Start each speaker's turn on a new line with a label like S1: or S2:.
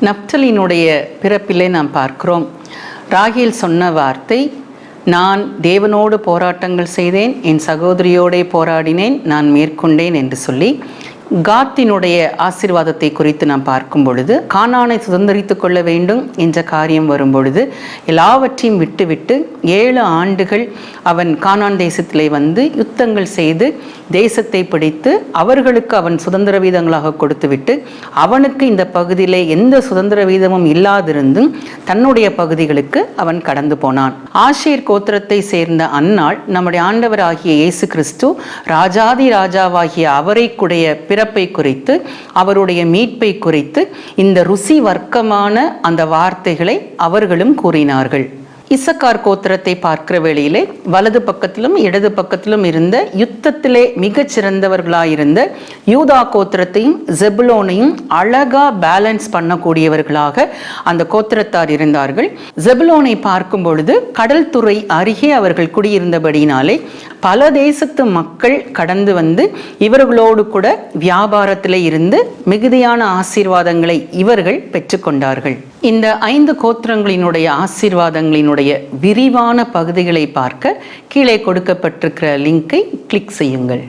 S1: நப்தலினுடைய பிறப்பிலே நாம் பார்க்கிறோம். ராகேல் சொன்ன வார்த்தை, நான் தேவனோடு போராட்டங்கள் செய்தேன், என் சகோதரியோடே போராடினேன், நான் மேற்கொண்டேன் என்று சொல்லி காத்தினுடைய ஆசீர்வாதத்தை குறித்து நாம் பார்க்கும் பொழுது, கானானை சுதந்திரித்து கொள்ள வேண்டும் என்ற காரியம் வரும் பொழுது எல்லாவற்றையும் விட்டுவிட்டு 7 ஆண்டுகள் அவன் கானான் தேசத்திலே வந்து யுத்தங்கள் செய்து தேசத்தை பிடித்து அவர்களுக்கு அவன் சுதந்திர வீதங்களாக கொடுத்துவிட்டு, அவனுக்கு இந்த பகுதியிலே எந்த சுதந்திர வீதமும் இல்லாதிருந்தும் தன்னுடைய பகுதிகளுக்கு அவன் கடந்து போனான். ஆஷேர் கோத்திரத்தை சேர்ந்த அன்னாள் நம்முடைய ஆண்டவர் ஆகிய இயேசு கிறிஸ்து ராஜாதி ராஜாவாகிய அவரை கூடிய பிறப்பை குறித்து, அவருடைய மீட்பை குறித்து இந்த ருசி வர்க்கமான அந்த வார்த்தைகளை அவர்களும் கூறினார்கள். இசக்கார் கோத்திரத்தை பார்க்கிற வேளையிலே வலது பக்கத்திலும் இடது பக்கத்திலும் இருந்த யுத்தத்திலே மிகச் சிறந்தவர்களாயிருந்த யூதா கோத்திரத்தையும் ஜெபுலோனையும் அழகா பேலன்ஸ் பண்ணக்கூடியவர்களாக அந்த கோத்திரத்தார் இருந்தார்கள். ஜெபுலோனை பார்க்கும் பொழுது கடல் துறை அருகே அவர்கள் குடியிருந்தபடினாலே பல தேசத்து மக்கள் கடந்து வந்து இவர்களோடு கூட வியாபாரத்திலே இருந்து மிகுதியான ஆசீர்வாதங்களை இவர்கள் பெற்றுக்கொண்டார்கள். இந்த 5 கோத்திரங்களினுடைய ஆசீர்வாதங்களினுடைய விரிவான பகுதிகளை பார்க்க கீழே கொடுக்கப்பட்டிருக்கிற லிங்கை கிளிக் செய்யுங்கள்.